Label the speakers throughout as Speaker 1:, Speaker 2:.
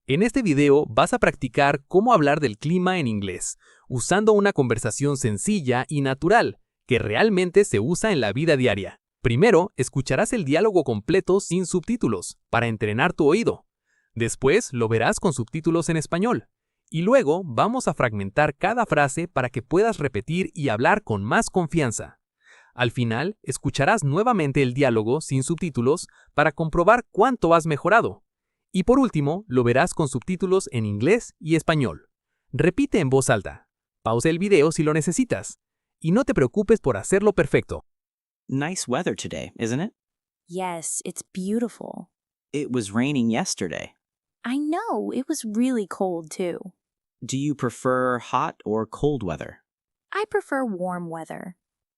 Speaker 1: En este video vas a practicar cómo hablar del clima en inglés, usando una conversación sencilla y natural, que realmente se usa en la vida diaria. Primero, escucharás el diálogo completo sin subtítulos, para entrenar tu oído. Después, lo verás con subtítulos en español. Y luego, vamos a fragmentar cada frase para que puedas repetir y hablar con más confianza. Al final, escucharás nuevamente el diálogo sin subtítulos para comprobar cuánto has mejorado. Y por último, lo verás con subtítulos en inglés y español. Repite en voz alta. Pausa el video si lo necesitas. Y no te preocupes por hacerlo perfecto.
Speaker 2: Nice weather today, isn't it?
Speaker 3: Yes, it's beautiful.
Speaker 2: It was raining yesterday.
Speaker 3: I know, it was really cold too.
Speaker 2: Do you prefer hot or cold weather?
Speaker 3: I prefer warm weather.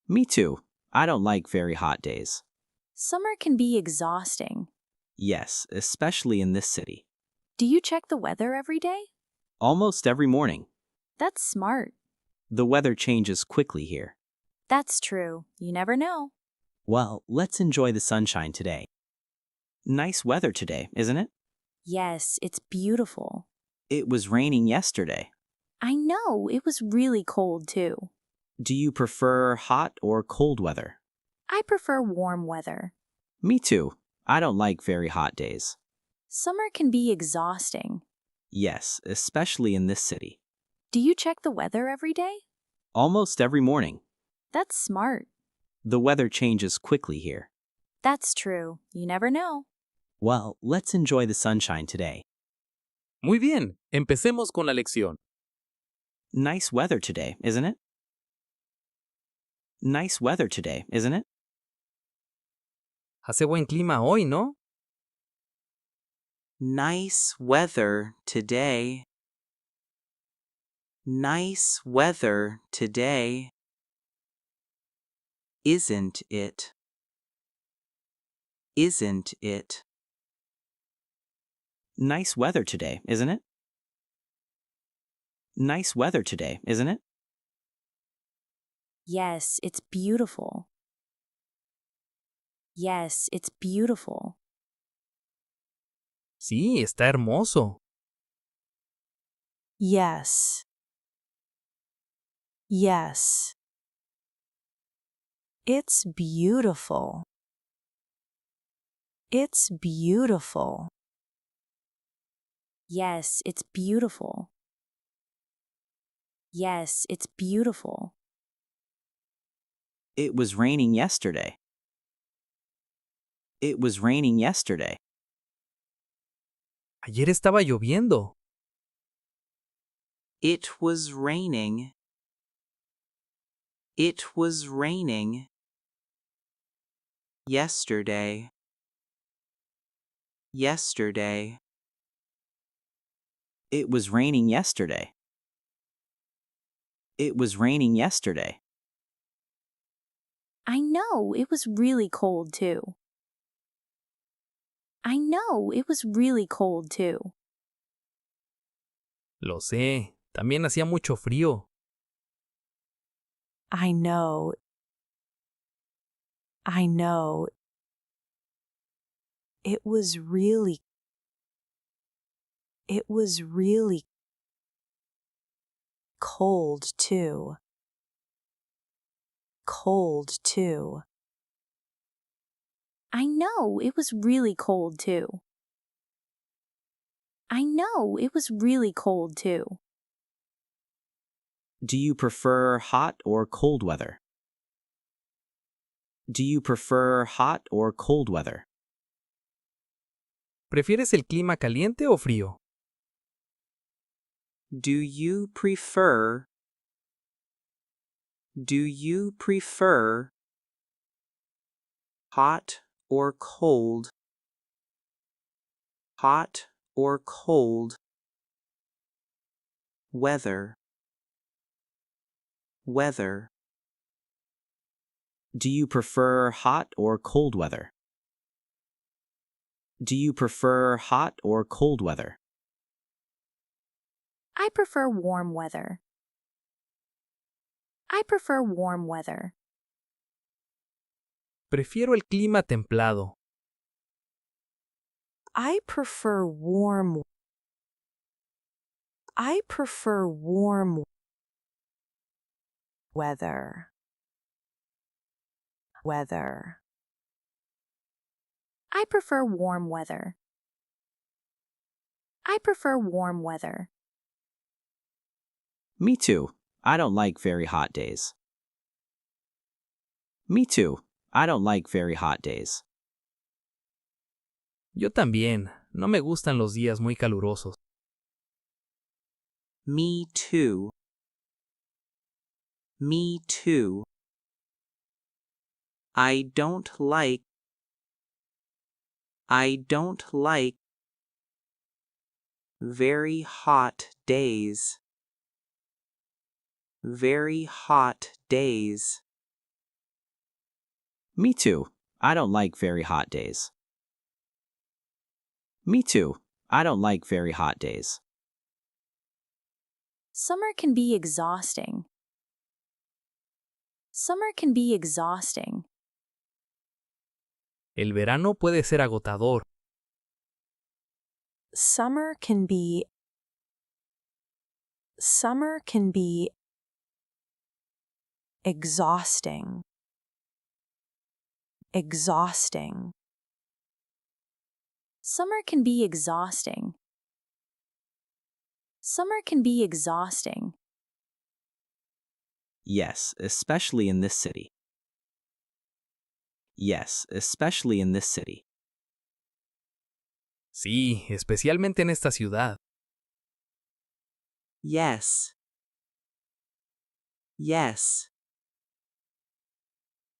Speaker 2: Me too. I don't like very hot days.
Speaker 3: Summer can be exhausting.
Speaker 2: Yes, especially in this city.
Speaker 3: Do you check the weather every day?
Speaker 2: Almost every morning.
Speaker 3: That's smart.
Speaker 2: The weather changes quickly here.
Speaker 3: That's true. You never know.
Speaker 2: Well, let's enjoy the sunshine today. Nice weather today, isn't it?
Speaker 3: Yes, it's beautiful.
Speaker 2: It was raining yesterday.
Speaker 3: I know, it was really cold too.
Speaker 2: Do you prefer hot or cold weather?
Speaker 3: I prefer warm weather.
Speaker 2: Me too. I don't like very hot days.
Speaker 3: Summer can be exhausting.
Speaker 2: Yes, especially in this city.
Speaker 3: Do you check the weather every day?
Speaker 2: Almost every morning.
Speaker 3: That's smart.
Speaker 2: The weather changes quickly here.
Speaker 3: That's true. You never know.
Speaker 2: Well, let's enjoy the sunshine today.
Speaker 1: Muy bien, empecemos con la lección.
Speaker 2: Nice weather today, isn't it? Nice weather today, isn't it?
Speaker 1: Hace buen clima hoy, ¿no?
Speaker 2: Nice weather today. Nice weather today. Isn't it? Isn't it? Nice weather today, isn't it? Nice weather today, isn't it?
Speaker 3: Yes, it's beautiful. Yes, it's beautiful.
Speaker 1: Sí, está hermoso.
Speaker 3: Yes. Yes. It's beautiful. It's beautiful. Yes, it's beautiful. Yes, it's beautiful.
Speaker 2: It was raining yesterday. It was raining yesterday.
Speaker 1: Ayer estaba lloviendo.
Speaker 2: It was raining. It was raining. Yesterday. Yesterday. It was raining yesterday. It was raining yesterday.
Speaker 3: I know, it was really cold too. I know, it was really cold too.
Speaker 1: Lo sé, también hacía mucho frío.
Speaker 3: I know. I know. It was really cold too. Cold too. I know, it was really cold too. I know, it was really cold too.
Speaker 2: Do you prefer hot or cold weather? Do you prefer hot or cold weather?
Speaker 1: ¿Prefieres el clima caliente o frío?
Speaker 2: Do you prefer hot or cold? Hot or cold weather? Weather. Do you prefer hot or cold weather? Do you prefer hot or cold weather?
Speaker 3: I prefer warm weather. I prefer warm weather.
Speaker 1: Prefiero el clima templado.
Speaker 3: I prefer warm
Speaker 4: I prefer warm weather. Weather.
Speaker 3: I prefer warm weather. I prefer warm weather.
Speaker 2: Me too. I don't like very hot days. Me too. I don't like very hot days.
Speaker 1: Yo también. No me gustan los días muy calurosos.
Speaker 2: Me too. Me too. I don't like very hot days. Very hot days. Me too. I don't like very hot days. Me too. I don't like very hot days.
Speaker 3: Summer can be exhausting. Summer can be exhausting.
Speaker 1: El verano puede ser agotador.
Speaker 4: Summer can be exhausting. Exhausting.
Speaker 3: Summer can be exhausting. Summer can be exhausting.
Speaker 2: Yes, especially in this city. Yes, especially in this city.
Speaker 1: Sí, especialmente en esta ciudad.
Speaker 2: Yes. Yes.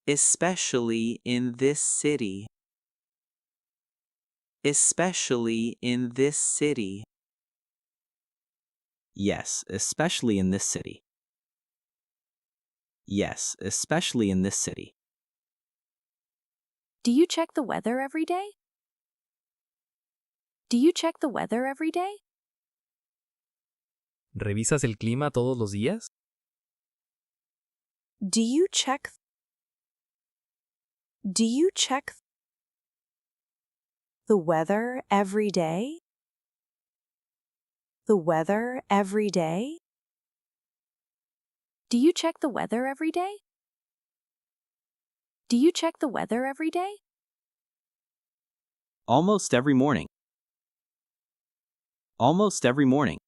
Speaker 2: Especially in this city. Especially in this city. Yes, especially in this city. Yes, especially in this city.
Speaker 3: Do you check the weather every day? Do you check the weather every day?
Speaker 1: ¿Revisas el clima todos los días?
Speaker 4: Do you check the weather every day? The weather every day?
Speaker 3: Do you check the weather every day? Do you check the weather every day?
Speaker 2: Almost every morning. Almost every morning.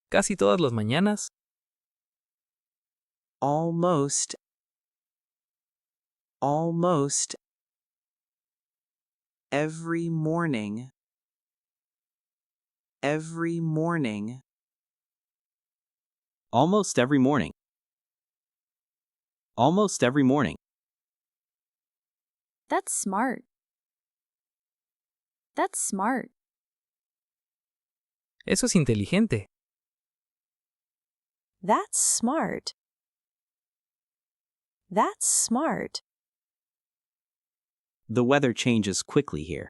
Speaker 1: Casi todas las mañanas.
Speaker 2: Almost every morning. Every morning. Almost every morning. Almost every morning.
Speaker 3: That's smart. That's smart.
Speaker 1: Eso es inteligente.
Speaker 4: That's smart. That's smart.
Speaker 2: The weather changes quickly here.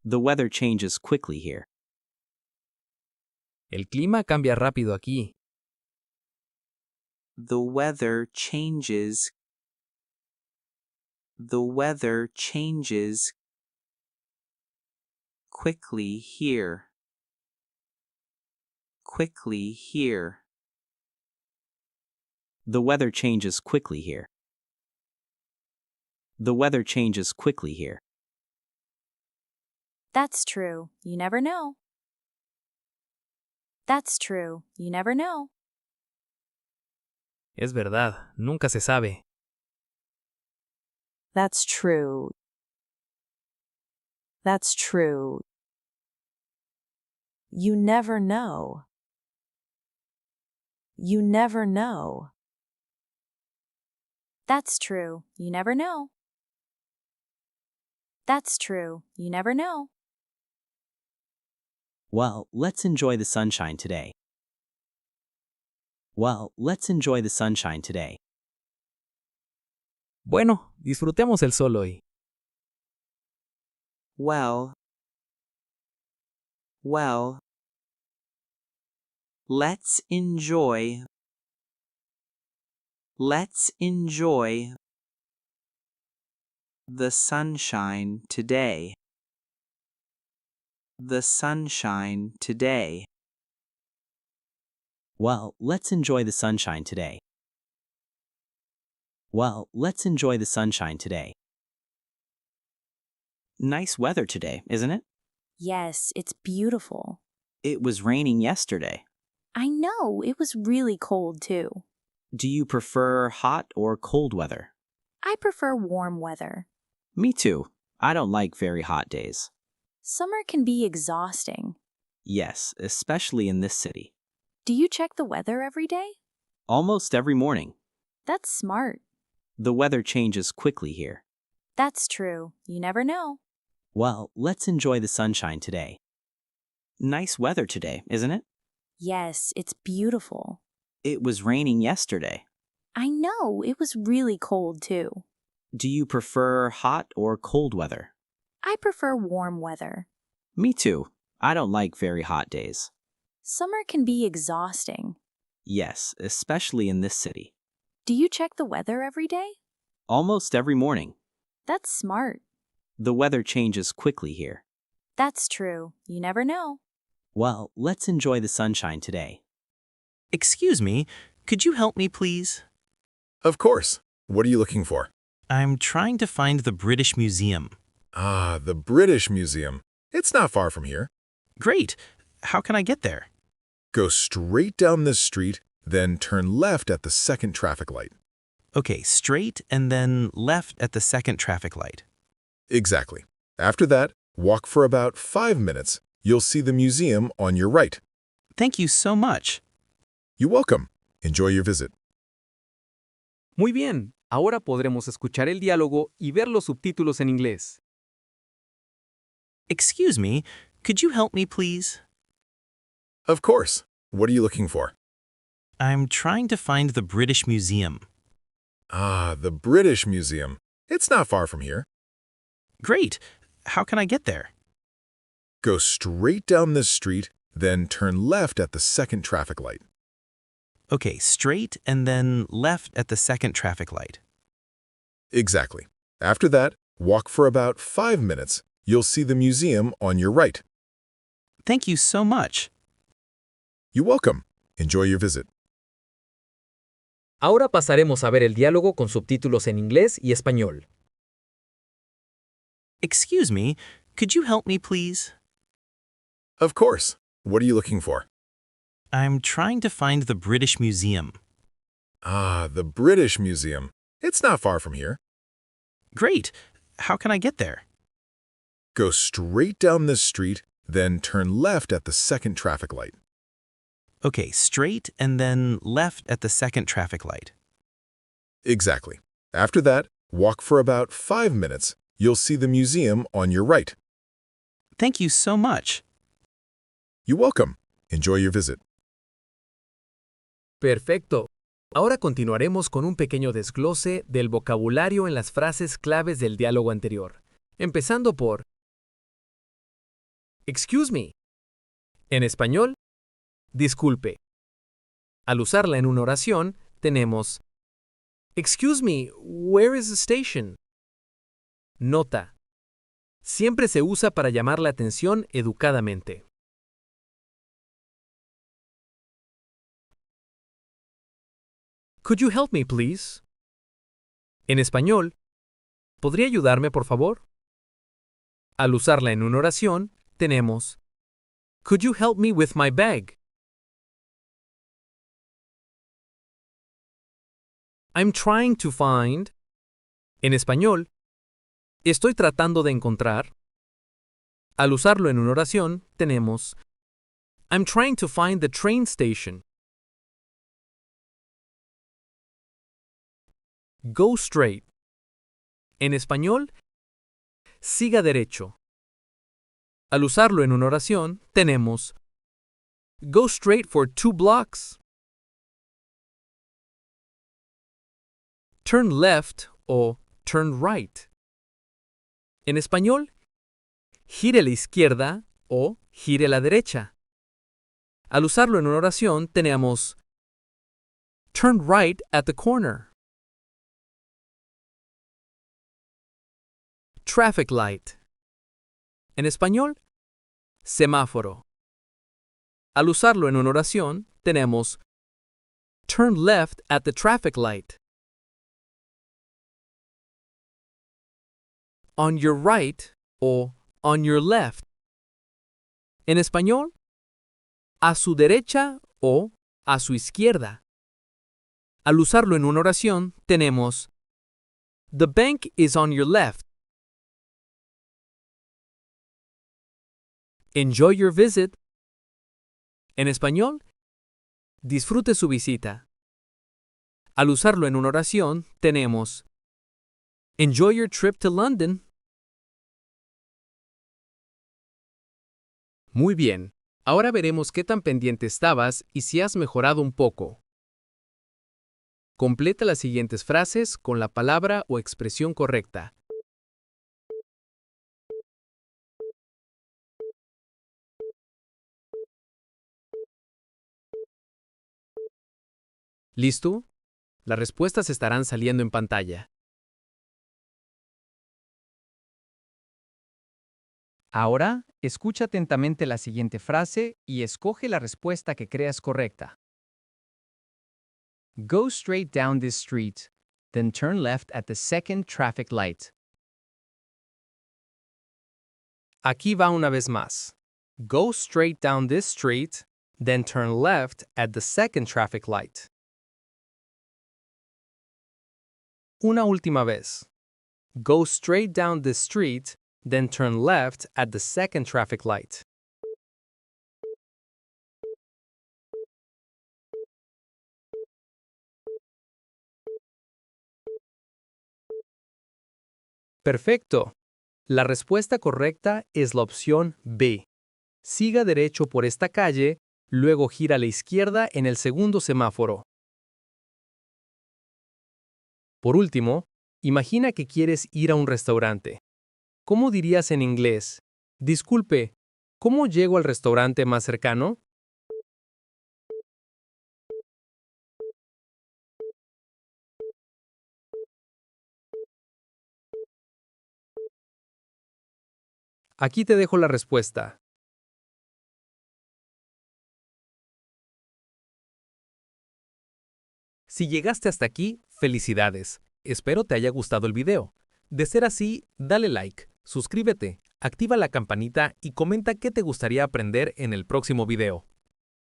Speaker 2: The weather changes quickly here.
Speaker 1: El clima cambia rápido aquí.
Speaker 2: The weather changes. The weather changes quickly here. Quickly here. The weather changes quickly here. The weather changes quickly here.
Speaker 3: That's true. You never know. That's true. You never know.
Speaker 1: Es verdad, nunca se sabe.
Speaker 4: That's true. That's true. You never know. You never know.
Speaker 3: That's true. You never know. That's true. You never know.
Speaker 2: Well, let's enjoy the sunshine today. Well, let's enjoy the sunshine today.
Speaker 1: Bueno, disfrutemos el sol hoy.
Speaker 2: Well, let's enjoy the sunshine today. the sunshine today? Well, let's enjoy the sunshine today. Well, let's enjoy the sunshine today. Nice weather today, isn't it?
Speaker 3: Yes, it's beautiful.
Speaker 2: It was raining yesterday.
Speaker 3: I know, it was really cold too.
Speaker 2: Do you prefer hot or cold weather?
Speaker 3: I prefer warm weather.
Speaker 2: Me too. I don't like very hot days.
Speaker 3: Summer can be exhausting.
Speaker 2: Yes, especially in this city.
Speaker 3: Do you check the weather every day?
Speaker 2: Almost every morning.
Speaker 3: That's smart.
Speaker 2: The weather changes quickly here.
Speaker 3: That's true. You never know.
Speaker 2: Well, let's enjoy the sunshine today. Nice weather today, isn't it?
Speaker 3: Yes, it's beautiful.
Speaker 2: It was raining yesterday.
Speaker 3: I know, it was really cold too.
Speaker 2: Do you prefer hot or cold weather?
Speaker 3: I prefer warm weather.
Speaker 2: Me too. I don't like very hot days.
Speaker 3: Summer can be exhausting.
Speaker 2: Yes, especially in this city.
Speaker 3: Do you check the weather every day?
Speaker 2: Almost every morning.
Speaker 3: That's smart.
Speaker 2: The weather changes quickly here.
Speaker 3: That's true. You never know.
Speaker 2: Well, let's enjoy the sunshine today. Excuse me, could you help me please?
Speaker 5: Of course. What are you looking for?
Speaker 2: I'm trying to find the British Museum.
Speaker 5: Ah, the British Museum. It's not far from here.
Speaker 2: Great. How can I get there?
Speaker 5: Go straight down this street, then turn left at the second traffic light.
Speaker 2: Okay, straight and then left at the second traffic light.
Speaker 5: Exactly. After that, walk for about 5 minutes. You'll see the museum on your right.
Speaker 2: Thank you so much.
Speaker 5: You're welcome. Enjoy your visit.
Speaker 1: Muy bien, ahora podremos escuchar el diálogo y ver los subtítulos en inglés.
Speaker 2: Excuse me, could you help me please?
Speaker 5: Of course. What are you looking for?
Speaker 2: I'm trying to find the British Museum.
Speaker 5: Ah, the British Museum. It's not far from here.
Speaker 2: Great. How can I get there?
Speaker 5: Go straight down this street, then turn left at the second traffic light.
Speaker 2: Okay, straight and then left at the second traffic light.
Speaker 5: Exactly. After that, walk for about 5 minutes. You'll see the museum on your right.
Speaker 2: Thank you so much.
Speaker 5: You're welcome. Enjoy your visit.
Speaker 1: Ahora pasaremos a ver el diálogo con subtítulos en inglés y español.
Speaker 2: Excuse me, could you help me please?
Speaker 5: Of course. What are you looking for?
Speaker 2: I'm trying to find the British Museum.
Speaker 5: Ah, the British Museum. It's not far from here.
Speaker 2: Great. How can I get there?
Speaker 5: Go straight down this street, then turn left at the second traffic light.
Speaker 2: Okay, straight and then left at the second traffic light.
Speaker 5: Exactly. After that, walk for about 5 minutes. You'll see the museum on your right.
Speaker 2: Thank you so much.
Speaker 5: You're welcome. Enjoy your visit.
Speaker 1: Perfecto. Ahora continuaremos con un pequeño desglose del vocabulario en las frases claves del diálogo anterior, empezando por Excuse me. En español, disculpe. Al usarla en una oración, tenemos Excuse me, where is the station? Nota. Siempre se usa para llamar la atención educadamente. Could you help me, please? En español, ¿podría ayudarme, por favor? Al usarla en una oración, tenemos Could you help me with my bag? I'm trying to find. En español, estoy tratando de encontrar. Al usarlo en una oración, tenemos I'm trying to find the train station. Go straight. En español, siga derecho. Al usarlo en una oración, tenemos Go straight for 2 blocks. Turn left o turn right. En español, gire a la izquierda o gire a la derecha. Al usarlo en una oración, tenemos Turn right at the corner. Traffic light. En español, semáforo. Al usarlo en una oración, tenemos turn left at the traffic light. On your right o on your left. En español, a su derecha o a su izquierda. Al usarlo en una oración, tenemos the bank is on your left. Enjoy your visit. En español, disfrute su visita. Al usarlo en una oración, tenemos enjoy your trip to London. Muy bien, ahora veremos qué tan pendiente estabas y si has mejorado un poco. Completa las siguientes frases con la palabra o expresión correcta. ¿Listo? Las respuestas estarán saliendo en pantalla.
Speaker 6: Ahora, escucha atentamente la siguiente frase y escoge la respuesta que creas correcta. Go straight down this street, then turn left at the second traffic light.
Speaker 1: Aquí va una vez más. Go straight down this street, then turn left at the second traffic light. Una última vez. Go straight down this street, then turn left at the second traffic light. Perfecto. La respuesta correcta es la opción B. Siga derecho por esta calle, luego gira a la izquierda en el segundo semáforo. Por último, imagina que quieres ir a un restaurante. ¿Cómo dirías en inglés? Disculpe, ¿cómo llego al restaurante más cercano? Aquí te dejo la respuesta. Si llegaste hasta aquí, felicidades. Espero te haya gustado el video. De ser así, dale like, suscríbete, activa la campanita y comenta qué te gustaría aprender en el próximo video.